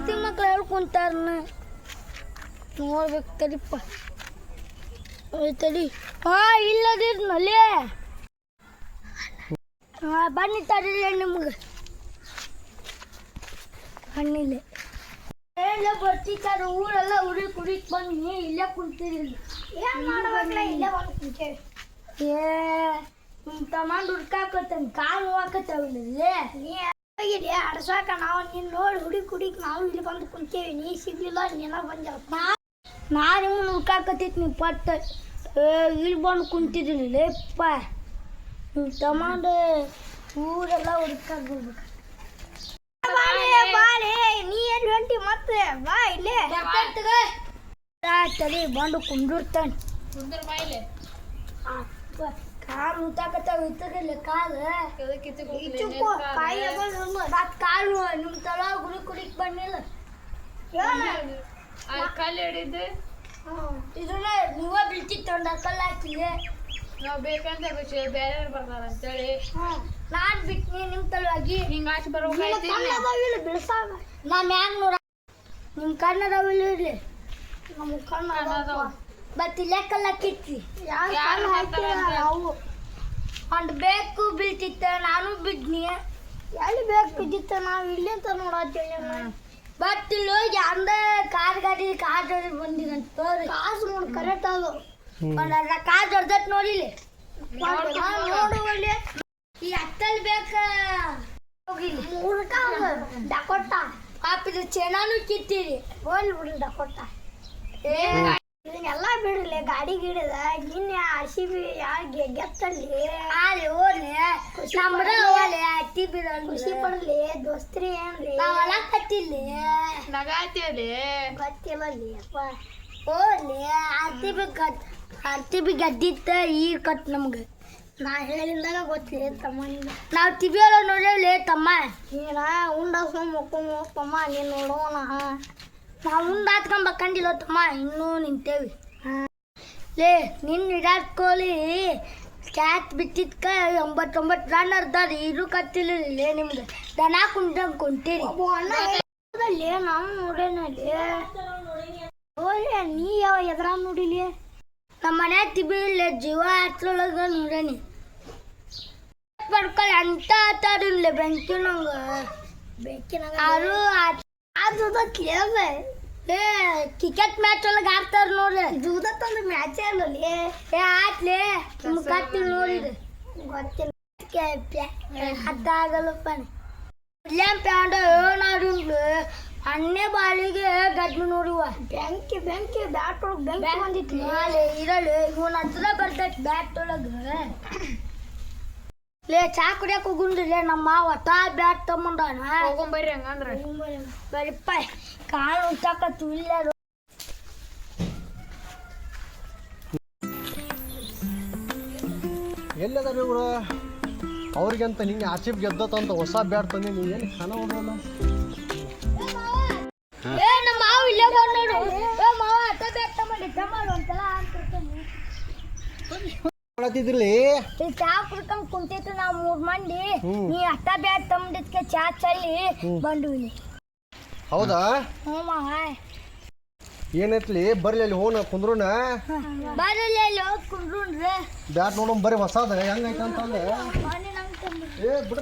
ಹೆಂಡತಿ ಮಕ್ಳು ಹೇಳ್ಕೊಂತಾರ ನೋಡ್ಬೇಕು ತಡಿಪ್ಪ ತಡಿ ಇಲ್ಲದಿರ್ನಲ್ಲಿ ಬನ್ನಿ ತಡೀರಿ ನಿಮ್ಗೆ ಹಣ್ಣಿಲ್ಲ ಎಲ್ಲ ಬರ್ತಿತ್ತಾರ ಊರೆಲ್ಲ ಉರಿ ಕುಡಿಕ್ ಬನ್ನಿ ಇಲ್ಲೇ ಕುಂತಿರಲಿ ಏನು ಮಾಡ್ಬೇಕಲ್ಲ ಇಲ್ಲೇ ಬಂದು ಕುಂತೇವಿ ತಗೊಂಡು ಹುಡ್ಕಾಕತ್ತಂಗೆ ಕಾಲು ಹಾಕತ್ತವಿಲ್ಲ ನೀ ಅಡ್ಸಾಕ ನಾವು ನೀನು ನೋಡಿ ಹುಡುಕ್ ನಾವು ಇಲ್ಲಿ ಬಂದು ಕುಂತೇವಿ ನೀ ಸಿಗ್ಲಿಲ್ಲ ನೀನ ಬಂದ ನಾನು ನಿಮ್ಮನ್ನು ಹುಡ್ಕಾಕತ್ತಿತ್ತು ನೀವು ಪಟ್ಟ ಇಲ್ಲಿ ಬಂದು ಕುಂತಿದ್ದೀನಿ ಲೇಪ್ಪ ನೀವು ತಗೊಂಡು ಊರೆಲ್ಲ ಹುಡ್ಕಾಕ್ ಬರ್ಬೇಕು ಬಾಳೆ ನೀ ಎಲ್ಲಿ ಹೊಂಟಿ ಮತ್ತೆ ಬಾ ಇಲ್ಲೇ ತಡಿ ಬಂದು ಕುಂದಿರ್ತಾನೆ ಕಾಲು ಊತಾಕತ್ತಾವ ಇತ್ತದಿಲ್ಲ ಕಾಲು ಕಾಲು ನಿಮ್ಮ ತಳ ಗುಡಿ ಕುಡಿಕ್ ಬಂದಿಲ್ಲ ಕಲ್ಲು ಹಿಡಿದು ಇದನ್ನ ನೀವ ಬೀಳ್ತಿತ್ತೊಂಡ ಕಲ್ಲು ಹಾಕಿಲ್ಲ ನಾವು ಬೇಕಂತ ಬೇರೆ ಬರ್ತಾರ ಅಂತೇಳಿ ನಾನು ಬಿಟ್ಟು ನಿಮ್ಮ ತಲವಾಗಿ ಹಿಂಗ ಆಚೆ ಬರ್ಬೇಕಾಯ್ತು ಬಿಡ್ಸಾಗ ನಾ ಮ್ಯಾಗ ನೋಡ ನಿಮ್ಮ ಕಣ್ಣದಾವಿಲ್ಲ ಇರ್ಲಿ ನಮ್ಮ ಕಣ್ಣು ಬಟ್ ಇಲ್ಲೇ ಕಲ್ಲು ಹಾಕಿತ್ತಿ ನಾವು ಒಂದು ಬೇಕು ಬೀಳ್ತಿತ್ತ ನಾನು ಬಿದ್ನಿ ಎಲ್ಲಿ ಬೇಕು ಬಿದ್ದಿತ್ತ ನಾವು ಇಲ್ಲಿ ಅಂತ ನೋಡತ್ತೇಳಿ ಬಟ್ ಇಲ್ಲಿ ಹೋಗಿ ಅಂದ ಕಾರ್ ಗಾಡಿ ಬಂದಿರಂತ ತೋರಿ ಕಾಸು ನೋಡಿ ಕರೆಕ್ಟ್ ಅದು ಕಾರ್ ದೊಡ್ಡದಟ್ ನೋಡಿಲಿ ನೋಡುವಲ್ಲಿ ಈ ಹತ್ತಲ್ಲಿ ಬೇಕ ಹೋಗಿಲ್ಲ ಡಕೋಟ ಪಾಪಿದ ಚೆನ್ನಾನು ಕಿತ್ತೀರಿ ಹೋಗ್ಲಿ ಬಿಡ್ರಿ ಡಕೋಟ ಇದನ್ನೆಲ್ಲ ಬಿಡ್ರಲಿ ಗಾಡಿ ಗಿಡದ ನಿನ್ನೆ ಹಸಿಬಿ ಗೆತ್ತಲ್ಲಿ ಆಲಿ ಓದ್ಲಿ ನಮ್ರ ಓಲಿ ಅತ್ತಿ ಬಿಡಲ್ ಖುಷಿ ಪಡ್ಲಿ ದೋಸ್ತ್ರಿ ಏನ್ರಿ ನಾವೆಲ್ಲ ಕತ್ತಿಲ್ಲಿ ನಗಾತಿಯಲ್ಲಿ ಗೊತ್ತಿಲ್ಲಲ್ಲಿ ಅಪ್ಪ ಓದ್ಲಿ ಅತ್ತಿ ಬಿ ಗದ್ದಿತ್ತ ಈಗ ಕತ್ ನಮ್ಗೆ ನಾ ಹೇಳಿದಾಗ ಗೊತ್ತಿಲ್ಲ ತಮ್ಮ ನಾವು ಟಿವಿ ಒಳಗೆ ನೋಡಲಿ ತಮ್ಮ ನೀನ ಉಂಡ ಮಕ್ಕೊಂಡ್ ತಮ್ಮ ನೀನು ನೋಡೋಣ ನಾವು ಉಂಡು ಹಾತ್ಕೊಂಡ್ ಬಕ್ಕಂಡಿಲ್ಲ ತಮ್ಮ ಇನ್ನೂ ನಿಂತೇವಿ ಲೇ ನಿನ್ನ ವಿರಾಟ್ ಕೊಹ್ಲಿ ಕ್ಯಾಚ್ ಬಿತ್ತಿದ್ಕ 89 ರನ್ ಅರ್ದಾರಿ ಇದು ಕತ್ತಿಲ್ಲ ನಿಮ್ಗೆ ದನ ಕುಂಟಂಗೆ ಕುಂತೀರಿ ಲೇ ನಾವು ನೋಡೇನಲ್ಲಿ ಹೋಗ್ಲಿ ನೀ ಯಾವ ಎದ್ರ ನೋಡಿಲಿ ನಮ್ಮ ಮನೆ ತಿಬಿ ಇಲ್ಲ ಜೀವ ಹತ್ರೊಳಗ ನೋಡೇನಿ ಪಡ್ಕೊಳ್ಳಿ ಅಂತ ಆತಾಡಿಲ್ಲ ಬೆಂಕಿನಂಗೆ ಯಾರು ಅದು ಕೇಳ್ದೆ ಏ ಕ್ರಿಕೆಟ್ ಮ್ಯಾಚ್ ಒಳಗೆ ಆಡ್ತಾರ ನೋಡ್ರಿ ದೂದತ್ತೊಂದು ಮ್ಯಾಚ್ ಅಲ್ಲಲ್ಲಿ ಏ ಆಟ್ಲಿ ನಿಮ್ಗೆ ಕತ್ತಿ ನೋಡಿರಿ ಗೊತ್ತಿಲ್ಲ ಅದಾಗಲ್ಲಪ್ಪ ಇಲ್ಲೇ ಪ್ಯಾಂಡ ಏನಾಡಿಂದು ಅಣ್ಣೆ ಬಾಳಿಗೆ ಗಡ್ಡು ನೋಡುವ ಬೆಂಕಿ ಬ್ಯಾಟ್ ಒಳಗೆ ಬೆಂಕಿ ಬಂದಿತ್ತು ಇರಲಿ ಇವನ ಹತ್ರ ಬರ್ತೈತಿ ಬ್ಯಾಟ್ ಒಳಗೆ ಲೇ ಚಾ ಕುಡಿಯಕ್ಕೆ ಹೋಗುಂಡ್ರಿ ನಮ್ಮ ಒಟ್ಟ ಬ್ಯಾಟ್ ತಗೊಂಡಾನ ಹೋಗೊಂಬರ್ರಿ ಹಂಗಂದ್ರೆ ಬರಿಪ್ಪ ಕಾಳು ಉಂಟಾಕತ್ತು ಇಲ್ಲ ಎಲ್ಲದಾರ ಇವ್ರು ಅವ್ರಿಗಂತ ನಿಂಗೆ ಆಚೆಪ್ ಗೆದ್ದತಂತ ಹೊಸ ಬ್ಯಾಟ್ ತಂದಿ ನೀವು ಏನು ಖಾನ ಹೋಗಲ್ಲ ಏ ನಮ್ಮ ಮಾವ ಇಲ್ಲೇ ಬಂದು ನೋಡು ಏ ಮಾವ ಅಟ್ಟ ಬ್ಯಾಟ್ ತಗೊಂಡು ಅಂತಲ್ಲ ಮಾಡತ್ತಿದ್ರಿ ಚಾ ಕುಡ್ಕೊಂಡ್ ಕುಂತಿತ್ತು ನಾವು 3 ಮಂದಿ ನೀ ಅಟ್ಟ ಬ್ಯಾಟ್ ತಗೊಂಡಿದ್ಕೆ ಚಾ ಚಲ್ಲಿ ಬಂದು ಇಲ್ಲಿ ಹೌದಾ ಹ್ಞೂ ಮಾವ ಏನೈತ್ಲಿ ಬರ್ಲಿ ಅಲ್ಲಿ ಹೋನ ಕುಂದ್ರೋಣ ಬರಲಿ ಅಲ್ಲಿ ಹೋಗಿ ಕುಂಡ್ರುನ್ರಿ ಬ್ಯಾಟ್ ನೋಡೋಣ ಬರೀ ಹೊಸದ ಹೆಂಗೈತೆ ಅಂತಂದ್ರೆ ಏ ಬಿಡ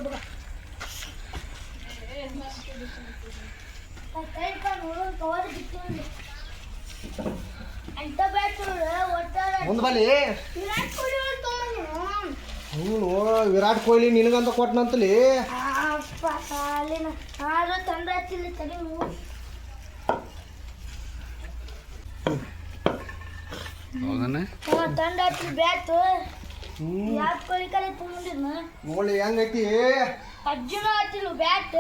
ಮುಂದೆ ಬಲ್ಲಿ ವಿರಾಟ್ ಕೊಹ್ಲಿ ನಿನಗಂತ ಕೊಟ್ಟನಂತಲಿ ತಂದ್ರೆ ಹಚ್ಚಿಲ್ಲ ತಡಿ ತಂಡ ಹಚ್ಚಿ ಬ್ಯಾಟ್ ವಿರಾಟ್ ಕೊಹ್ಲಿ ಕಡೆ ತಗೊಂಡಿದ್ನ ನೋಡಿ ಹೆಂಗೈತಿ ಅಜ್ಜನ ಹಚ್ಚಿಲ್ಲ ಬ್ಯಾಟ್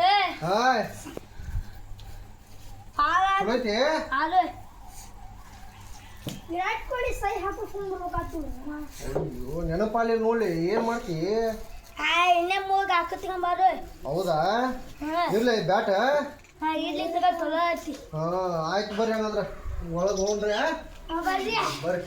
ಚಲೋೈತಿ ವಿರಾಟ್ ಕೊಹ್ಲಿ ಸೈ ಹಾಕಿಸ್ಕೊಂಡ್ಬರ್ಬೇಕಾಗ್ತು ಅಯ್ಯೋ ನೆನಪಾಲಿ ನೋಡಿ ಏನ್ ಮಾಡ್ತಿ ಇನ್ನೇ ಮೂಗ್ ಹಾಕತ್ಕೊಂಬಾರು ಹೌದಾ ಇರ್ಲಿ ಬ್ಯಾಟ ಇರ್ಲಿ ಚಲೋ ಐತಿ ಆಯ್ತು ಬರ್ರಿ ಹಂಗಂದ್ರ ಒಳಗೆ ಹೋಗ್ರಿ ಬರ್ರಿ ಬರ್ರಿ